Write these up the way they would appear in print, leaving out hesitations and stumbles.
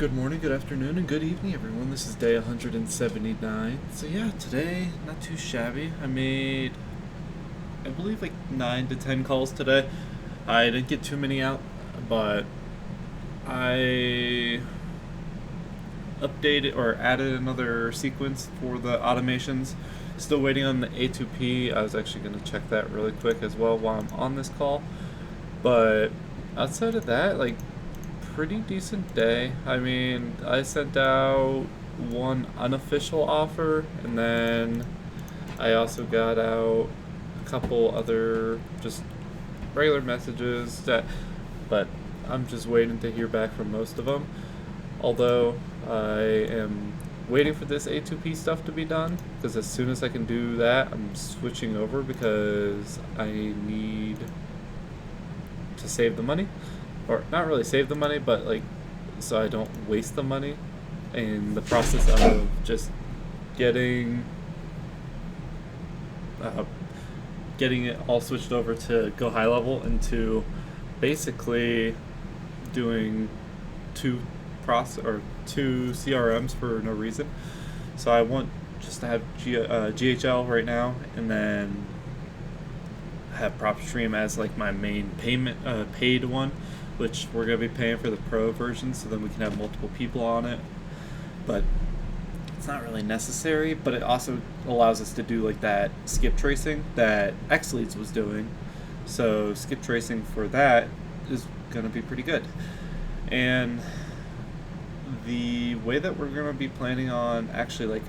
Good morning, good afternoon, and good evening, everyone. This is day 179. So yeah, today, not too shabby. I made, I believe, like 9 to 10 calls today. I didn't get too many out, but I updated or added another sequence for the automations. Still waiting on the A2P. I was actually going to check that really quick as well while I'm on this call. But outside of that, like, pretty decent day. I mean, I sent out one unofficial offer, and then I also got out a couple other just regular messages but I'm just waiting to hear back from most of them. Although I am waiting for this A2P stuff to be done, because as soon as I can do that, I'm switching over because I need to save the money, or not really save the money, but like so I don't waste the money in the process of just getting uh, getting it all switched over to GoHighLevel into basically doing two two CRMs for no reason. So I want just to have GHL right now, and then have PropStream as like my main paid one, which we're gonna be paying for the pro version, so then we can have multiple people on it. But it's not really necessary. But it also allows us to do like that skip tracing that XLeads was doing. So skip tracing for that is gonna be pretty good. And the way that we're gonna be planning on actually like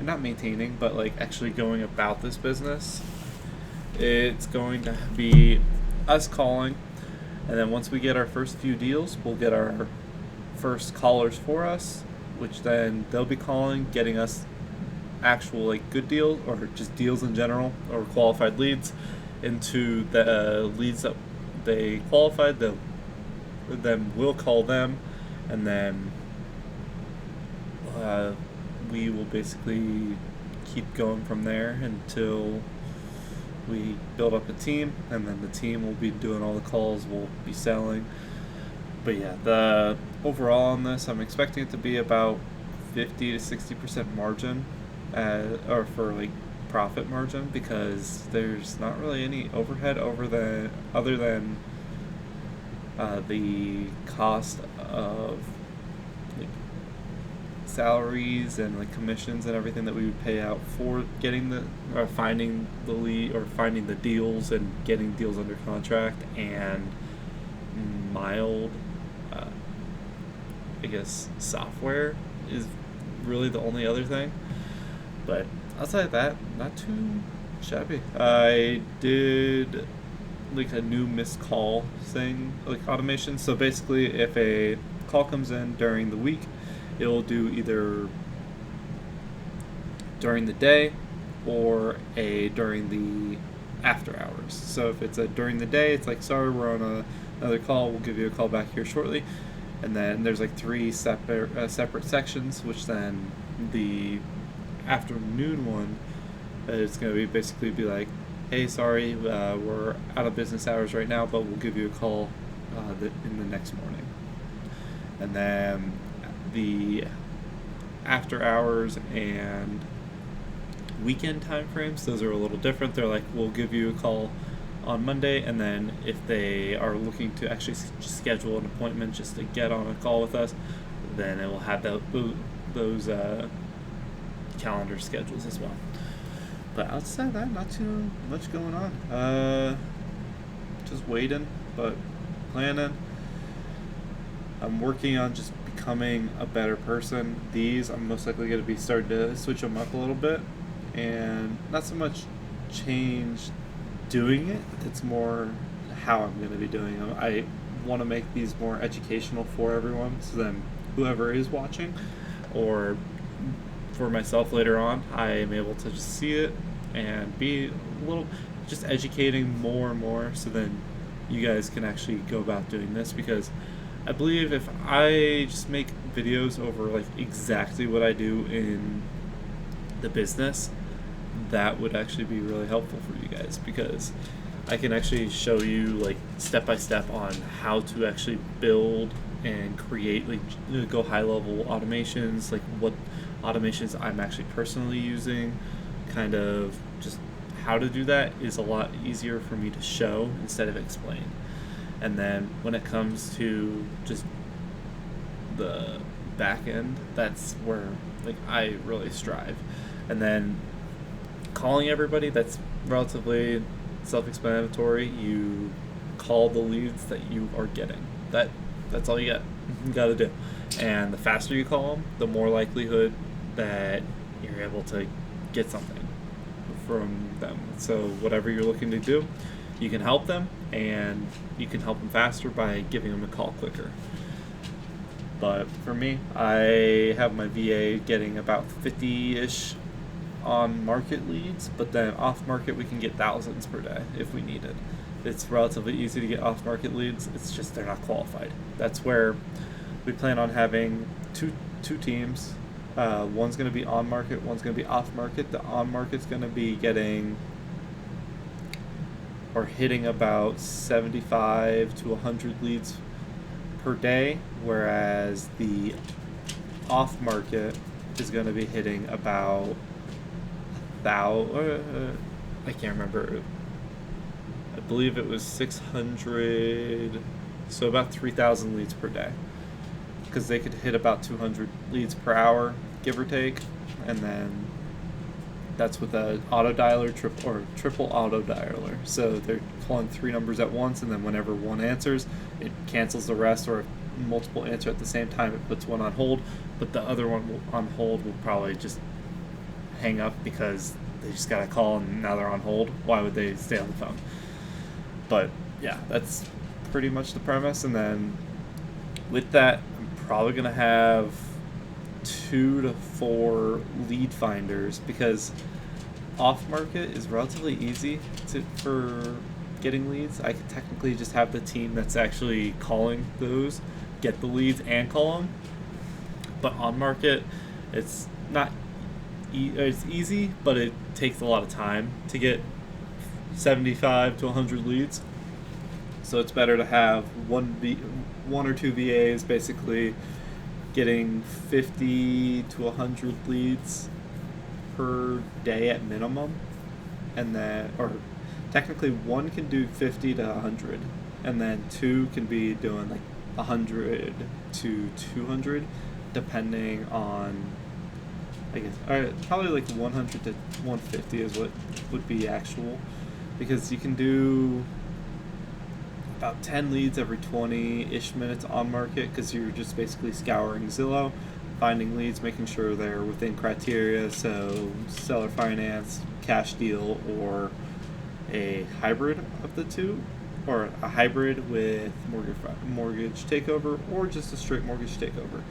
not maintaining, but like actually going about this business, it's going to be us calling, and then once we get our first few deals, we'll get our first callers for us, which then they'll be calling, getting us actual like good deals or just deals in general or qualified leads into the leads that they qualified. Then we'll call them, and then we will basically keep going from there until we build up a team, and then the team will be doing all the calls, we'll be selling. But yeah, the overall on this, I'm expecting it to be about 50 to 60% margin, or for like profit margin, because there's not really any overhead other than the cost of like salaries and like commissions and everything that we would pay out for getting or finding the lead or finding the deals and getting deals under contract, and mild I guess software is really the only other thing. But outside of that, not too shabby. I did like a new missed call thing, like automation. So basically, if a call comes in during the week, it will do either during the day or during the after hours. So if it's a during the day, it's like, sorry, we're on another call, we'll give you a call back here shortly. And then there's like three separate sections, which then the afternoon one is going to basically be like, hey, sorry, we're out of business hours right now, but we'll give you a call in the next morning. And then the after hours and weekend time frames, those are a little different. They're like, we'll give you a call on Monday, and then if they are looking to actually just schedule an appointment just to get on a call with us, then it will have those calendar schedules as well. But outside of that, not too much going on. Just waiting, but planning. I'm working on just becoming a better person. These, I'm most likely going to be starting to switch them up a little bit, and not so much change doing it, it's more how I'm going to be doing them. I want to make these more educational for everyone, so then whoever is watching, or for myself later on, I am able to just see it and be a little just educating more and more, so then you guys can actually go about doing this. Because I believe if I just make videos over like exactly what I do in the business, that would actually be really helpful for you guys, because I can actually show you like step by step on how to actually build and create like go high level automations, like what automations I'm actually personally using, kind of just how to do that is a lot easier for me to show instead of explain. And then when it comes to just the back end, that's where like I really strive. And then calling everybody, that's relatively self-explanatory. You call the leads that you are getting. That's all you got. You got to do. And the faster you call them, the more likelihood that you're able to get something from them. So whatever you're looking to do, you can help them, and you can help them faster by giving them a call quicker. But for me, I have my VA getting about 50-ish on market leads, but then off market we can get thousands per day if we need it. It's relatively easy to get off market leads. It's just they're not qualified. That's where we plan on having two teams. One's going to be on market, one's going to be off market. The on market's going to be getting or hitting about 75 to 100 leads per day, whereas the off market is going to be hitting about I can't remember. I believe it was 600, so about 3,000 leads per day, because they could hit about 200 leads per hour, give or take, and then that's with a auto dialer, triple auto dialer. So they're calling 3 numbers at once, and then whenever one answers, it cancels the rest, or if multiple answer at the same time, it puts one on hold, but the other one on hold will probably just hang up because they just got a call and now they're on hold. Why would they stay on the phone? But yeah, that's pretty much the premise. And then with that, I'm probably going to have 2 to 4 lead finders, because off market is relatively easy for getting leads. I could technically just have the team that's actually calling those get the leads and call them. But on market, it's not it's easy, but it takes a lot of time to get 75 to 100 leads. So it's better to have one or two VAs basically getting 50 to 100 leads per day at minimum, and then, or technically one can do 50 to 100, and then 2 can be doing like 100 to 200, depending on, I guess, probably like 100 to 150 is what would be actual, because you can do about 10 leads every 20-ish minutes on market, because you're just basically scouring Zillow, finding leads, making sure they're within criteria, so seller finance, cash deal, or a hybrid of the two, or a hybrid with mortgage takeover, or just a straight mortgage takeover.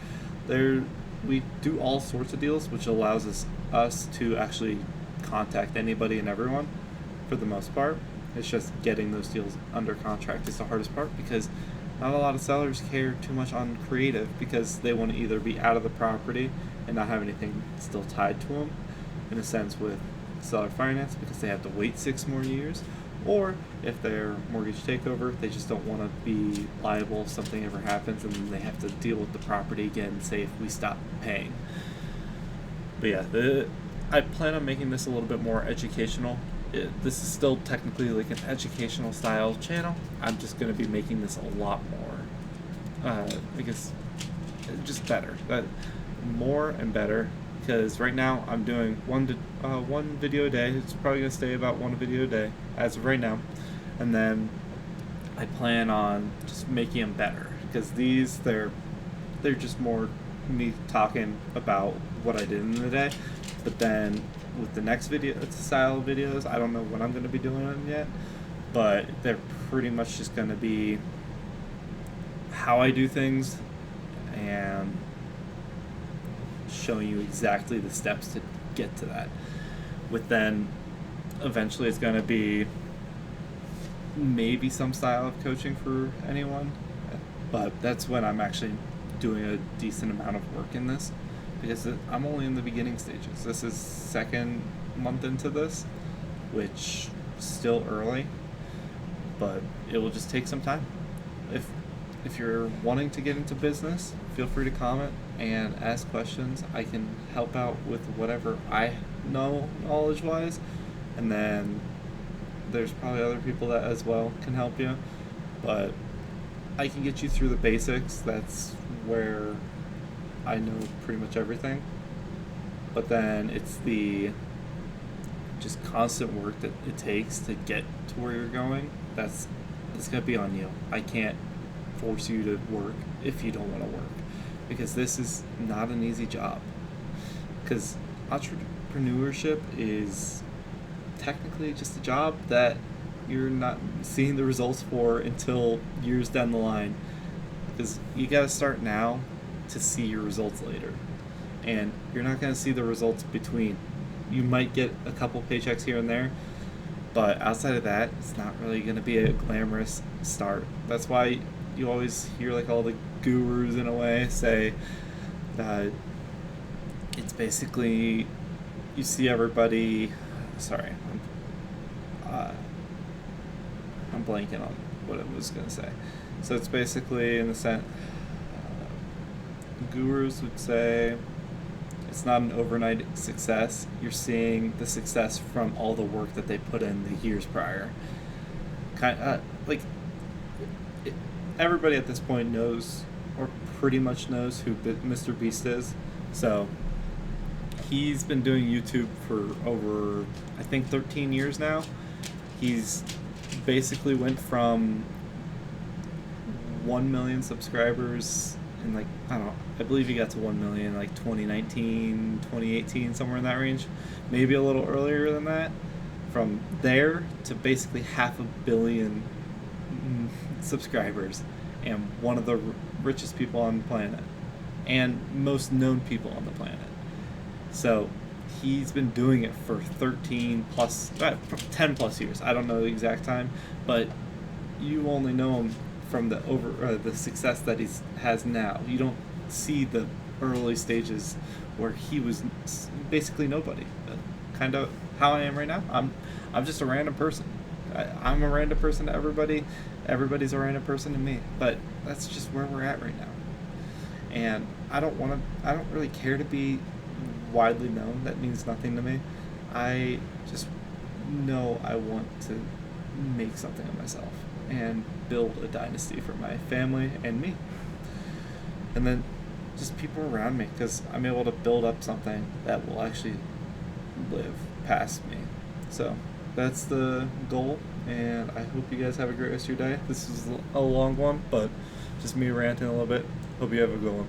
We do all sorts of deals, which allows us to actually contact anybody and everyone for the most part. It's just getting those deals under contract is the hardest part, because not a lot of sellers care too much on creative, because they want to either be out of the property and not have anything still tied to them, in a sense with seller finance, because they have to wait 6 more years, or if they're mortgage takeover, they just don't want to be liable if something ever happens and then they have to deal with the property again, say if we stop paying. But yeah, I plan on making this a little bit more educational. This is still technically like an educational style channel. I'm just going to be making this a lot more, I guess, just better, more and better, because right now I'm doing one video a day. It's probably going to stay about one video a day as of right now, and then I plan on just making them better, because they're just more me talking about what I did in the day. But then with the next video, it's style videos, I don't know when I'm going to be doing them yet, but they're pretty much just going to be how I do things and showing you exactly the steps to get to that. With then eventually it's going to be maybe some style of coaching for anyone, but that's when I'm actually doing a decent amount of work in this, because I'm only in the beginning stages. This is 2nd month into this, which is still early, but it will just take some time. If if you're wanting to get into business, feel free to comment and ask questions. I can help out with whatever I know knowledge wise, and then there's probably other people that as well can help you. But I can get you through the basics. That's where I know pretty much everything. But then it's the just constant work that it takes to get to where you're going. It's gonna be on you. I can't force you to work if you don't want to work, because this is not an easy job. Because entrepreneurship is technically just a job that you're not seeing the results for until years down the line, because you got to start now to see your results later, and you're not going to see the results between. You might get a couple paychecks here and there, but outside of that, it's not really going to be a glamorous start. That's why you always hear like all the gurus in a way say that it's basically, you see everybody. Sorry, I'm blanking on what I was gonna say. So it's basically, in the sense, gurus would say it's not an overnight success. You're seeing the success from all the work that they put in the years prior. Everybody at this point knows, or pretty much knows, who Mr. Beast is. So he's been doing YouTube for over, I think, 13 years now. He's basically went from 1 million subscribers in, like, I don't know, I believe he got to 1 million like 2019, 2018, somewhere in that range. Maybe a little earlier than that. From there to basically 500 million subscribers, and one of the richest people on the planet, and most known people on the planet. So he's been doing it for 10 plus years. I don't know the exact time, but you only know him from the success that he has now. You don't see the early stages where he was basically nobody. Kind of how I am right now. I'm just a random person. I'm a random person to everybody. Everybody's a random person to me. But that's just where we're at right now. And I don't really care to be widely known. That means nothing to me. I just know I want to make something of myself and build a dynasty for my family and me, and then just people around me, because I'm able to build up something that will actually live past me. So that's the goal, and I hope you guys have a great rest of your day. This is a long one, but just me ranting a little bit. Hope you have a good one.